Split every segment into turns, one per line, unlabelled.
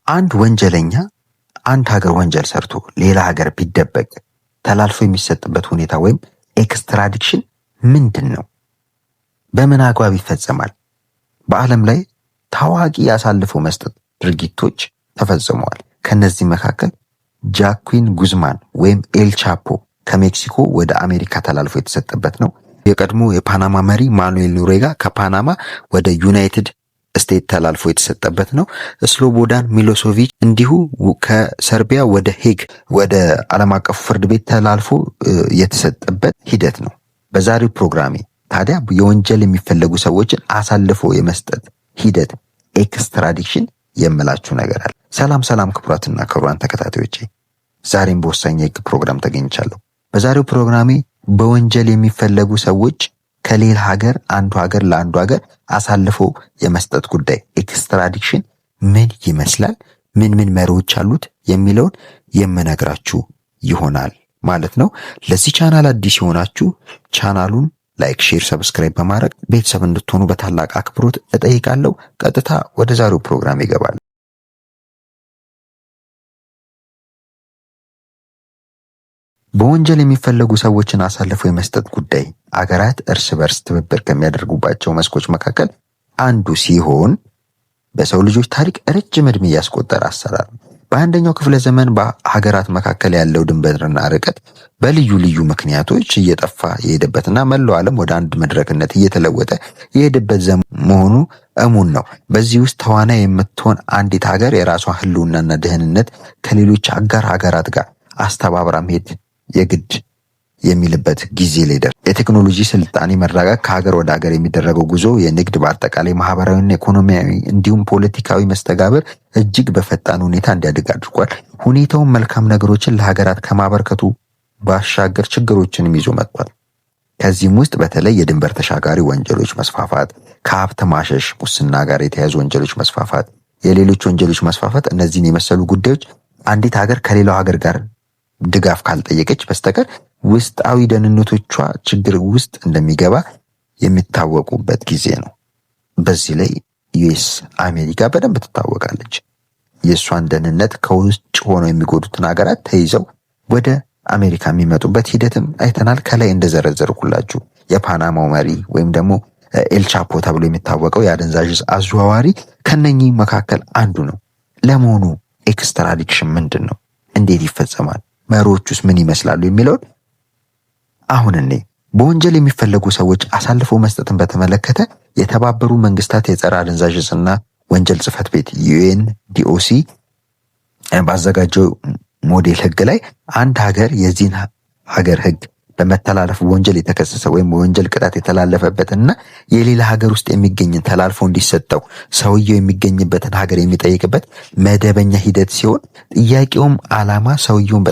አንድ ወንጀለኛ አንድ ሀገር ወንጀል ሰርቶ ሌላ ሀገር ቢደበቅ ተላልፎ የሚሰጥበት ሁኔታ ወይም ኤክስትራዲክሽን ምንድን ነው? በምን አግባብ ይፈጸማል? በዓለም ላይ ታዋቂ ያሳልፎ መስጠት ድርጊቶች ተፈጽመዋል። ከነዚህ መካከል ጃኩዊን ጉዝማን ወይም ኤል ቻፖ ከሜክሲኮ ወደ አሜሪካ ተላልፎ የተሰጠበት ነው። የቀድሞ የፓናማ መሪ ማኑኤል ኖሬጋ ከፓናማ ወደ ዩናይትድ ስቴት ተላልፎ የተሰጠበት ነው። ስሎቦዳን ሚሎሶቪች እንዲሁ ከሰርቢያ ወደ ሄግ ወደ ዓለም አቀፉ ፍርድ ቤት ተላልፎ የተሰጠበት ሂደት ነው። በዛሬው ፕሮግራሜ ታዲያ የወንጀል የሚፈለጉ ሰዎችን አሳልፎ የመስጠት ሂደት ኤክስትራዲክሽን የምላችሁ ነገር አለ። ሰላም ክቡራትና ክቡራን ተከታታዮቼ፣ ዛሬም በወሳኝ የህግ ፕሮግራም ተገኝቻለሁ። በዛሬው ፕሮግራሜ በወንጀል የሚፈለጉ ሰዎች ከሌላ ሀገር አንዱ ሀገር ለአንዱ ሀገር አሳልፎ የመስጠት ጉዳይ ኤክስትራዲክሽን ምን ይመስላል፣ ምን መሪዎች አሉት የሚለውን የምነግራችሁ ይሆናል ማለት ነው። ለዚህ ቻናል አዲስ የሆናችሁ ቻናሉን ላይክ፣ ሼር፣ ሰብስክራይብ በማድረግ ቤተሰብ እንድትሆኑ በታላቅ አክብሮት እጠይቃለሁ። ቀጥታ ወደ ዛሬው ፕሮግራም ይገባል። በወንጀል የሚፈለጉ ሰዎችን አሳልፎ የመስጠት ጉዳይ አገራት እርስ በርስ ትብብር ከሚያደርጉባቸው መስኮች መካከል አንዱ ሲሆን በሰው ልጆች ታሪክ ረጅም ዕድሜ ያስቆጠረ አሰራር ነው። በአንደኛው ክፍለ ዘመን በሀገራት መካከል ያለው ድንበርና ርቀት በልዩ ልዩ ምክንያቶች እየጠፋ የሄደበትና መላው ዓለም ወደ አንድ መድረክነት እየተለወጠ የሄደበት ዘመን መሆኑ እሙን ነው። በዚህ ውስጥ ተዋናይ የምትሆን አንዲት ሀገር የራሷ ህልውናና ደህንነት ከሌሎች አጋር ሀገራት ጋር አስተባብራ መሄድ የግድ የሚልበት ጊዜ ላይ ደርሷል። የቴክኖሎጂ ስልጣኔ መረጋጋት ከሀገር ወደ ሀገር የሚደረገው ጉዞ የንግድ በአጠቃላይ ማህበራዊና ኢኮኖሚያዊ እንዲሁም ፖለቲካዊ መስተጋብር እጅግ በፈጣን ሁኔታ እንዲያድግ አድርጓል። ሁኔታውን መልካም ነገሮችን ለሀገራት ከማበርከቱ ባሻገር ችግሮችንም ይዞ መጥቷል። ከዚህም ውስጥ በተለይ የድንበር ተሻጋሪ ወንጀሎች መስፋፋት፣ ከሀብት ማሸሽ፣ ሙስና ጋር የተያያዙ ወንጀሎች መስፋፋት፣ የሌሎች ወንጀሎች መስፋፋት፣ እነዚህን የመሰሉ ጉዳዮች አንዲት ሀገር ከሌላው ሀገር ጋር ድጋፍ ካልጠየቀች በስተቀር ውስጣዊ ደህንነቶቿ ችግር ውስጥ እንደሚገባ የሚታወቁበት ጊዜ ነው። በዚህ ላይ ዩኤስ አሜሪካ በደንብ ትታወቃለች። የእሷን ደህንነት ከውጭ ሆነው የሚጎዱትን ሀገራት ተይዘው ወደ አሜሪካ የሚመጡበት ሂደትም አይተናል። ከላይ እንደዘረዘርኩላችሁ የፓናማው መሪ ወይም ደግሞ ኤልቻፖ ተብሎ የሚታወቀው የአደንዛዥ አዘዋዋሪ ከነኚህ መካከል አንዱ ነው። ለመሆኑ ኤክስትራዲክሽን ምንድን ነው? እንዴት ይፈጸማል? መሪዎቹስ ምን ይመስላሉ? የሚለውን አሁን እኔ በወንጀል የሚፈለጉ ሰዎች አሳልፎ መስጠትን በተመለከተ የተባበሩ መንግስታት የጸረ አደንዛዥ ዕፅና ወንጀል ጽህፈት ቤት ዩኤንዲኦሲ ባዘጋጀው ሞዴል ህግ ላይ አንድ ሀገር የዚህን ሀገር ህግ በመተላለፍ ወንጀል የተከሰሰ ወይም ወንጀል ቅጣት የተላለፈበትና የሌላ ሀገር ውስጥ የሚገኝን ተላልፎ እንዲሰጠው ሰውየው የሚገኝበትን ሀገር የሚጠይቅበት መደበኛ ሂደት ሲሆን ጥያቄውም ዓላማ ሰውየውን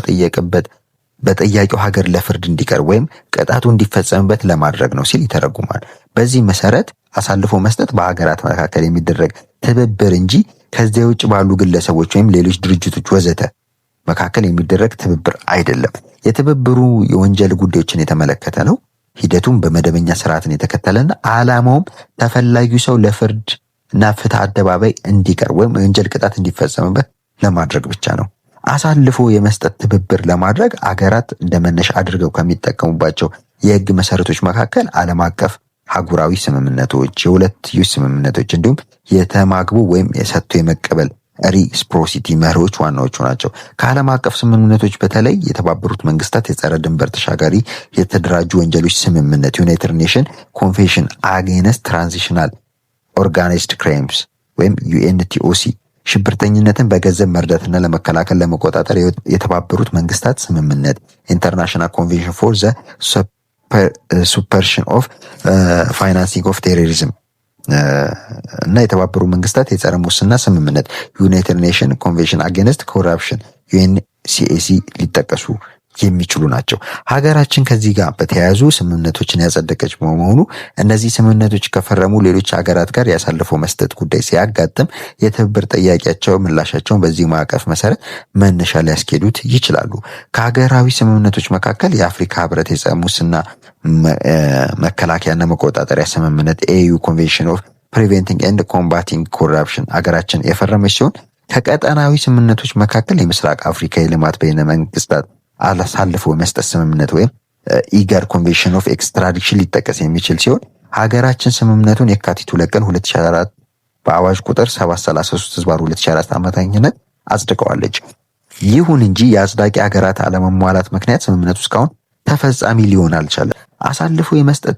በጠያቂው ሀገር ለፍርድ እንዲቀርብ ወይም ቅጣቱ እንዲፈጸምበት ለማድረግ ነው ሲል ይተረጉማል። በዚህ መሰረት አሳልፎ መስጠት በሀገራት መካከል የሚደረግ ትብብር እንጂ ከዚያ ውጭ ባሉ ግለሰቦች ወይም ሌሎች ድርጅቶች ወዘተ መካከል የሚደረግ ትብብር አይደለም። የትብብሩ የወንጀል ጉዳዮችን የተመለከተ ነው። ሂደቱም በመደበኛ ስርዓትን የተከተለና ዓላማውም ተፈላጊው ሰው ለፍርድ እና ፍትህ አደባባይ እንዲቀርብ ወይም የወንጀል ቅጣት እንዲፈጸምበት ለማድረግ ብቻ ነው። አሳልፎ የመስጠት ትብብር ለማድረግ አገራት እንደመነሻ አድርገው ከሚጠቀሙባቸው የህግ መሰረቶች መካከል ዓለም አቀፍ ሀገራዊ ስምምነቶች፣ የሁለትዮሽ ስምምነቶች እንዲሁም የተማግቦ ወይም የሰጥቶ የመቀበል ሪስፕሮሲቲ መርሆች ዋናዎቹ ናቸው። ከዓለም አቀፍ ስምምነቶች በተለይ የተባበሩት መንግስታት የጸረ ድንበር ተሻጋሪ የተደራጁ ወንጀሎች ስምምነት ዩናይትድ ኔሽን ኮንቬንሽን አጌንስት ትራንዚሽናል ኦርጋናይዝድ ክራይምስ ወይም ዩኤንቲኦሲ ሽብርተኝነትን በገንዘብ መርዳትና ለመከላከል ለመቆጣጠር የተባበሩት መንግስታት ስምምነት ኢንተርናሽናል ኮንቬንሽን ፎር ዘ ሱፐርሽን ኦፍ ፋይናንሲንግ ኦፍ ቴሮሪዝም እና የተባበሩ መንግስታት የጸረ ሙስና ስምምነት ዩናይትድ ኔሽን ኮንቬንሽን አጌንስት ኮራፕሽን ዩኤንሲኤሲ ሊጠቀሱ የሚችሉ ናቸው። ሀገራችን ከዚህ ጋር በተያያዙ ስምምነቶችን ያጸደቀች በመሆኑ እነዚህ ስምምነቶች ከፈረሙ ሌሎች ሀገራት ጋር ያሳልፈው መስጠት ጉዳይ ሲያጋጥም የትብብር ጥያቄያቸው ምላሻቸውን በዚህ ማዕቀፍ መሰረት መነሻ ሊያስኬዱት ይችላሉ። ከሀገራዊ ስምምነቶች መካከል የአፍሪካ ህብረት የጸረ ሙስና መከላከያና መቆጣጠሪያ ስምምነት ኤዩ ኮንቬንሽን ኦፍ ፕሪቬንቲንግ ኤንድ ኮምባቲንግ ኮራፕሽን ሀገራችን የፈረመች ሲሆን ከቀጠናዊ ስምምነቶች መካከል የምስራቅ አፍሪካ የልማት በይነ መንግስታት አሳልፎ መስጠት ስምምነት ወይም ኢጋድ ኮንቬንሽን ኦፍ ኤክስትራዲክሽን ሊጠቀስ የሚችል ሲሆን ሀገራችን ስምምነቱን የካቲት 2 ቀን 2004 በአዋጅ ቁጥር 733/2004 አማካኝነት አጽድቀዋለች። ይሁን እንጂ የአጽዳቂ ሀገራት አለመሟላት ምክንያት ስምምነቱ እስካሁን ተፈጻሚ ሊሆን አልቻለም። አሳልፎ የመስጠት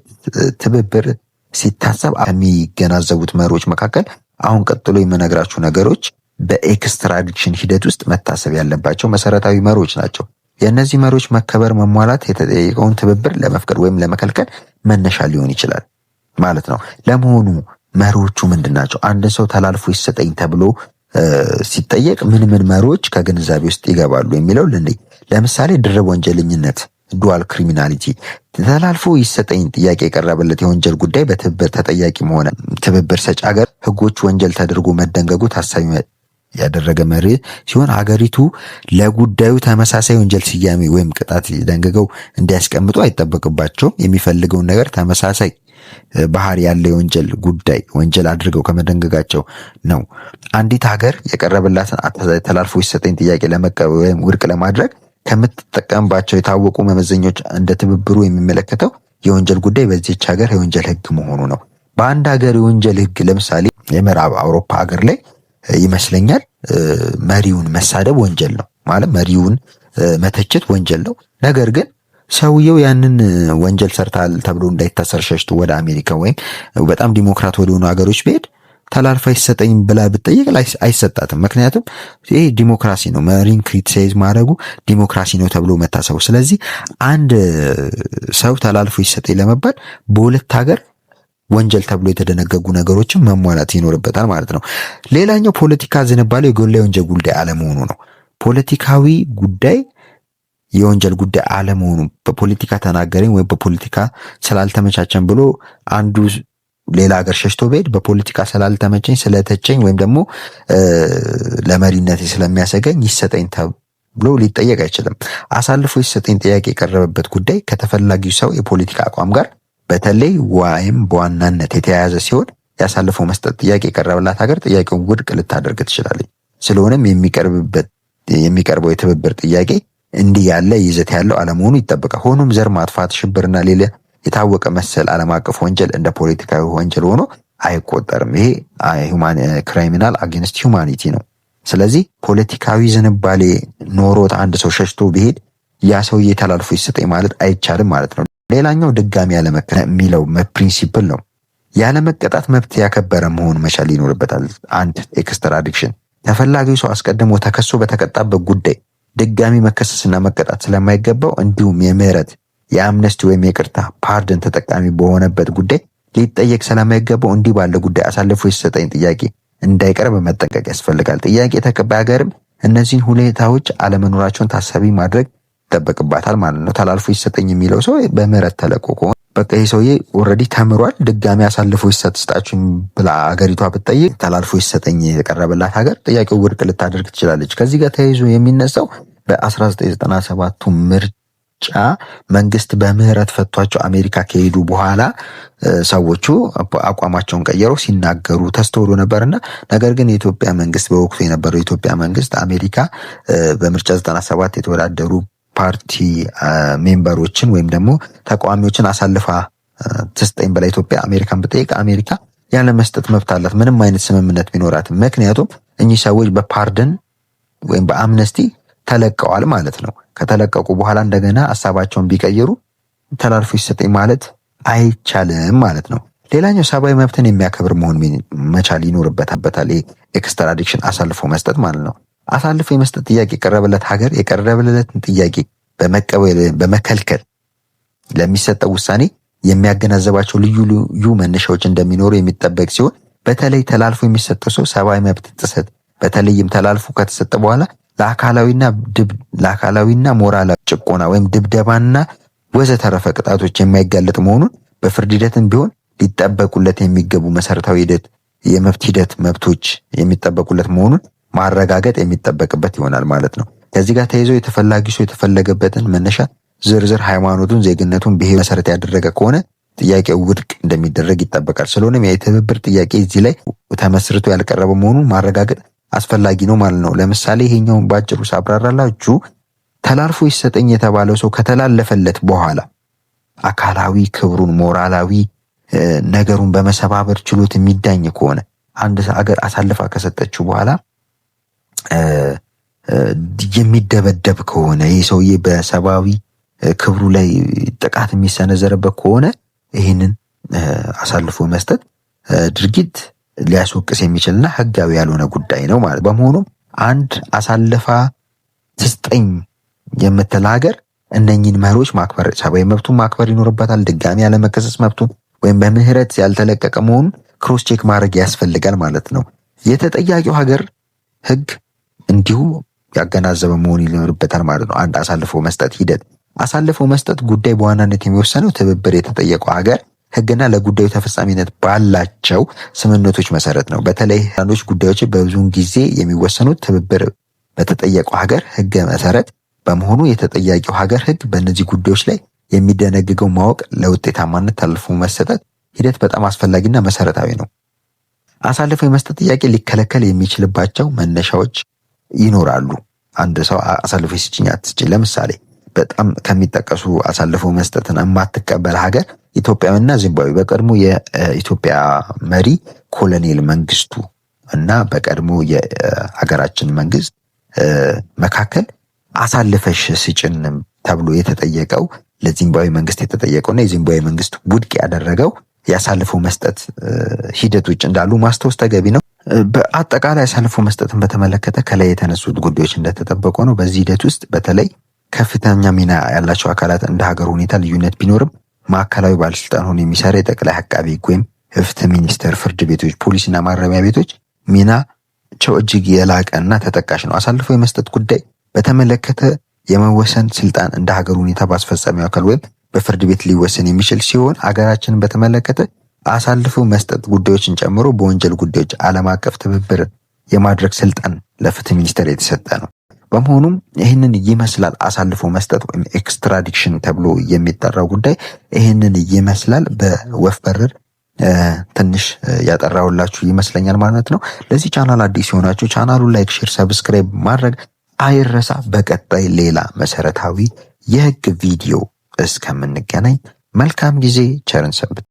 ትብብር ሲታሰብ ከሚገናዘቡት መሪዎች መካከል አሁን ቀጥሎ የምነግራችሁ ነገሮች በኤክስትራዲክሽን ሂደት ውስጥ መታሰብ ያለባቸው መሰረታዊ መሪዎች ናቸው። የእነዚህ መሪዎች መከበር መሟላት የተጠየቀውን ትብብር ለመፍቀድ ወይም ለመከልከል መነሻ ሊሆን ይችላል ማለት ነው። ለመሆኑ መሪዎቹ ምንድን ናቸው? አንድን ሰው ተላልፎ ይሰጠኝ ተብሎ ሲጠየቅ ምን ምን መሪዎች ከግንዛቤ ውስጥ ይገባሉ የሚለው ልንይ። ለምሳሌ ድርብ ወንጀለኝነት ዱዋል ክሪሚናሊቲ፣ ተላልፎ ይሰጠኝ ጥያቄ የቀረበለት የወንጀል ጉዳይ በትብብር ተጠያቂ መሆን፣ ትብብር ሰጪ ሀገር ህጎች ወንጀል ተደርጎ መደንገጉ ታሳቢ ያደረገ መሪ ሲሆን ሀገሪቱ ለጉዳዩ ተመሳሳይ ወንጀል ስያሜ ወይም ቅጣት ደንግገው እንዲያስቀምጡ አይጠበቅባቸውም። የሚፈልገውን ነገር ተመሳሳይ ባህሪ ያለው የወንጀል ጉዳይ ወንጀል አድርገው ከመደንገጋቸው ነው። አንዲት ሀገር የቀረበላትን ተላልፎ ይሰጠኝ ጥያቄ ለመቀበል ወይም ውድቅ ለማድረግ ከምትጠቀምባቸው የታወቁ መመዘኞች እንደ ትብብሩ የሚመለከተው የወንጀል ጉዳይ በዚህች ሀገር የወንጀል ህግ መሆኑ ነው። በአንድ ሀገር የወንጀል ህግ ለምሳሌ የምዕራብ አውሮፓ ሀገር ላይ ይመስለኛል መሪውን መሳደብ ወንጀል ነው ማለት መሪውን መተቸት ወንጀል ነው። ነገር ግን ሰውየው ያንን ወንጀል ሰርታል ተብሎ እንዳይታሰር ሸሽቶ ወደ አሜሪካ ወይም በጣም ዲሞክራት ወደ ሆኑ ሀገሮች ቢሄድ ተላልፋ ይሰጠኝ ብላ ብትጠይቅ አይሰጣትም። ምክንያቱም ይሄ ዲሞክራሲ ነው፣ መሪን ክሪቲሳይዝ ማድረጉ ዲሞክራሲ ነው ተብሎ መታሰቡ። ስለዚህ አንድ ሰው ተላልፎ ይሰጠኝ ለመባል በሁለት ሀገር ወንጀል ተብሎ የተደነገጉ ነገሮችን መሟላት ይኖርበታል ማለት ነው። ሌላኛው ፖለቲካ ዝንባሌው የጎላ የወንጀል ጉዳይ አለመሆኑ ነው። ፖለቲካዊ ጉዳይ የወንጀል ጉዳይ አለመሆኑ በፖለቲካ ተናገረኝ ወይም በፖለቲካ ስላልተመቻቸን ብሎ አንዱ ሌላ ሀገር ሸሽቶ ቤት በፖለቲካ ስላልተመቸኝ ስለተቸኝ ወይም ደግሞ ለመሪነት ስለሚያሰገኝ ይሰጠኝ ተብሎ ሊጠየቅ አይችልም። አሳልፎ ይሰጠኝ ጥያቄ የቀረበበት ጉዳይ ከተፈላጊው ሰው የፖለቲካ አቋም ጋር በተለይ ወይም በዋናነት የተያያዘ ሲሆን ያሳልፈው መስጠት ጥያቄ የቀረበላት ሀገር ጥያቄውን ውድቅ ልታደርግ ትችላለች። ስለሆነም የሚቀርበው የትብብር ጥያቄ እንዲህ ያለ ይዘት ያለው አለመሆኑ ይጠበቃል። ሆኖም ዘር ማጥፋት፣ ሽብርና ሌላ የታወቀ መሰል ዓለም አቀፍ ወንጀል እንደ ፖለቲካዊ ወንጀል ሆኖ አይቆጠርም። ይሄ ክራይሚናል አጌንስት ሁማኒቲ ነው። ስለዚህ ፖለቲካዊ ዝንባሌ ኖሮት አንድ ሰው ሸሽቶ ቢሄድ ያ ሰውዬ ተላልፎ ይሰጠኝ ማለት አይቻልም ማለት ነው። ሌላኛው ድጋሚ ያለመቀጣት የሚለው ፕሪንሲፕል ነው። ያለመቀጣት መብት ያከበረ መሆን መቻል ይኖርበታል። አንድ ኤክስትራዲክሽን ተፈላጊው ሰው አስቀድሞ ተከሶ በተቀጣበት ጉዳይ ድጋሚ መከሰስና መቀጣት ስለማይገባው እንዲሁም የምህረት የአምነስቲ ወይም የቅርታ ፓርደን ተጠቃሚ በሆነበት ጉዳይ ሊጠየቅ ስለማይገባው እንዲህ ባለ ጉዳይ አሳልፎ ይሰጠኝ ጥያቄ እንዳይቀርብ መጠንቀቅ ያስፈልጋል። ጥያቄ ተቀባይ ሀገርም እነዚህን ሁኔታዎች አለመኖራቸውን ታሳቢ ማድረግ ይጠበቅባታል ማለት ነው። ተላልፎ ይሰጠኝ የሚለው ሰው በምህረት ተለቆ ከሆነ በቃ ይህ ሰውዬ ኦልሬዲ ተምሯል፣ ድጋሚ አሳልፎ ይሰጣችሁኝ ብላ ሀገሪቷ ብትጠይቅ ተላልፎ ይሰጠኝ የቀረበላት ሀገር ጥያቄው ውድቅ ልታደርግ ትችላለች። ከዚህ ጋር ተያይዞ የሚነሳው በ1997ቱ ምርጫ መንግስት በምህረት ፈቷቸው አሜሪካ ከሄዱ በኋላ ሰዎቹ አቋማቸውን ቀየረው ሲናገሩ ተስተውሎ ነበርና ነገር ግን የኢትዮጵያ መንግስት በወቅቱ የነበረው የኢትዮጵያ መንግስት አሜሪካ በምርጫ 97 የተወዳደሩ ፓርቲ ሜምበሮችን ወይም ደግሞ ተቃዋሚዎችን አሳልፋ ትስጠኝ ብላ ኢትዮጵያ አሜሪካን ብጠይቅ አሜሪካ ያለ መስጠት መብት አላት ምንም አይነት ስምምነት ቢኖራትም። ምክንያቱም እኚህ ሰዎች በፓርደን ወይም በአምነስቲ ተለቀዋል ማለት ነው። ከተለቀቁ በኋላ እንደገና ሀሳባቸውን ቢቀይሩ ተላልፎ ይሰጠኝ ማለት አይቻልም ማለት ነው። ሌላኛው ሰብአዊ መብትን የሚያከብር መሆን መቻል ይኖርበታል። ኤክስትራዲክሽን አሳልፎ መስጠት ማለት ነው። አሳልፎ የመስጠት ጥያቄ የቀረበለት ሀገር የቀረበለትን ጥያቄ በመቀበል በመከልከል ለሚሰጠው ውሳኔ የሚያገናዘባቸው ልዩ ልዩ መነሻዎች እንደሚኖሩ የሚጠበቅ ሲሆን በተለይ ተላልፎ የሚሰጠው ሰው ሰብአዊ መብት ጥሰት በተለይም ተላልፎ ከተሰጠ በኋላ ለአካላዊና ሞራላዊ ጭቆና ወይም ድብደባና ወዘተረፈ ቅጣቶች የማይጋለጥ መሆኑን በፍርድ ሂደትም ቢሆን ሊጠበቁለት የሚገቡ መሰረታዊ የመብት ሂደት መብቶች የሚጠበቁለት መሆኑን ማረጋገጥ የሚጠበቅበት ይሆናል ማለት ነው። ከዚህ ጋር ተይዞ የተፈላጊ ሰው የተፈለገበትን መነሻ ዝርዝር ሃይማኖቱን፣ ዜግነቱን፣ ብሔር መሰረት ያደረገ ከሆነ ጥያቄው ውድቅ እንደሚደረግ ይጠበቃል። ስለሆነም የትብብር ጥያቄ እዚህ ላይ ተመስርቶ ያልቀረበ መሆኑን ማረጋገጥ አስፈላጊ ነው ማለት ነው። ለምሳሌ ይሄኛውን ባጭሩ ሳብራራላችሁ ተላልፎ ይሰጠኝ የተባለው ሰው ከተላለፈለት በኋላ አካላዊ ክብሩን ሞራላዊ ነገሩን በመሰባበር ችሎት የሚዳኝ ከሆነ አንድ ሀገር አሳልፋ ከሰጠችው በኋላ የሚደበደብ ከሆነ ይህ ሰውዬ በሰብአዊ ክብሩ ላይ ጥቃት የሚሰነዘርበት ከሆነ ይህንን አሳልፎ መስጠት ድርጊት ሊያስወቅስ የሚችልና ህጋዊ ያልሆነ ጉዳይ ነው ማለት። በመሆኑም አንድ አሳልፋ ትስጠኝ የምትል ሀገር እነኚህን መርሆች ማክበር፣ ሰብአዊ መብቱን ማክበር ይኖርበታል። ድጋሚ ያለመከሰስ መብቱን ወይም በምህረት ያልተለቀቀ መሆኑን ክሮስ ቼክ ማድረግ ያስፈልጋል ማለት ነው። የተጠያቂው ሀገር ህግ እንዲሁ ያገናዘበ መሆን ይኖርበታል ማለት ነው። አንድ አሳልፎ መስጠት ሂደት አሳልፎ መስጠት ጉዳይ በዋናነት የሚወሰነው ትብብር የተጠየቀው ሀገር ህግና ለጉዳዩ ተፈጻሚነት ባላቸው ስምምነቶች መሰረት ነው። በተለይ አንዳንዶች ጉዳዮች በብዙውን ጊዜ የሚወሰኑት ትብብር በተጠየቀው ሀገር ህግ መሰረት በመሆኑ የተጠያቂው ሀገር ህግ በእነዚህ ጉዳዮች ላይ የሚደነግገው ማወቅ ለውጤታማነት ተላልፎ መሰጠት ሂደት በጣም አስፈላጊና መሰረታዊ ነው። አሳልፎ የመስጠት ጥያቄ ሊከለከል የሚችልባቸው መነሻዎች ይኖራሉ። አንድ ሰው አሳልፎ ይስጭኝ አትስጭኝ፣ ለምሳሌ በጣም ከሚጠቀሱ አሳልፎ መስጠትን የማትቀበል ሀገር ኢትዮጵያና ዚምባብዌ በቀድሞ የኢትዮጵያ መሪ ኮሎኔል መንግስቱ እና በቀድሞ የሀገራችን መንግስት መካከል አሳልፈሽ ስጭን ተብሎ የተጠየቀው ለዚምባብዌ መንግስት የተጠየቀውና የዚምባብዌ መንግስት ውድቅ ያደረገው ያሳልፎ መስጠት ሂደቶች እንዳሉ ማስታወስ ተገቢ ነው። በአጠቃላይ አሳልፎ መስጠትን በተመለከተ ከላይ የተነሱት ጉዳዮች እንደተጠበቁ ነው። በዚህ ሂደት ውስጥ በተለይ ከፍተኛ ሚና ያላቸው አካላት እንደ ሀገር ሁኔታ ልዩነት ቢኖርም ማዕከላዊ ባለስልጣን ሆኖ የሚሰራ የጠቅላይ አቃቢ ሕግ ወይም ፍትህ ሚኒስቴር፣ ፍርድ ቤቶች፣ ፖሊስና ማረሚያ ቤቶች ሚናቸው እጅግ የላቀና ተጠቃሽ ነው። አሳልፎ የመስጠት ጉዳይ በተመለከተ የመወሰን ስልጣን እንደ ሀገር ሁኔታ በአስፈጻሚው አካል ወይም በፍርድ ቤት ሊወሰን የሚችል ሲሆን ሀገራችንን በተመለከተ አሳልፎ መስጠት ጉዳዮችን ጨምሮ በወንጀል ጉዳዮች ዓለም አቀፍ ትብብር የማድረግ ስልጣን ለፍትህ ሚኒስቴር የተሰጠ ነው። በመሆኑም ይህንን ይመስላል አሳልፎ መስጠት ወይም ኤክስትራዲክሽን ተብሎ የሚጠራው ጉዳይ ይህንን ይመስላል። በወፍ በረር ትንሽ ያጠራውላችሁ ይመስለኛል ማለት ነው። ለዚህ ቻናል አዲስ የሆናችሁ ቻናሉን ላይክ፣ ሼር፣ ሰብስክራይብ ማድረግ አይረሳ። በቀጣይ ሌላ መሰረታዊ የህግ ቪዲዮ እስከምንገናኝ መልካም ጊዜ፣ ቸርን ሰንብት።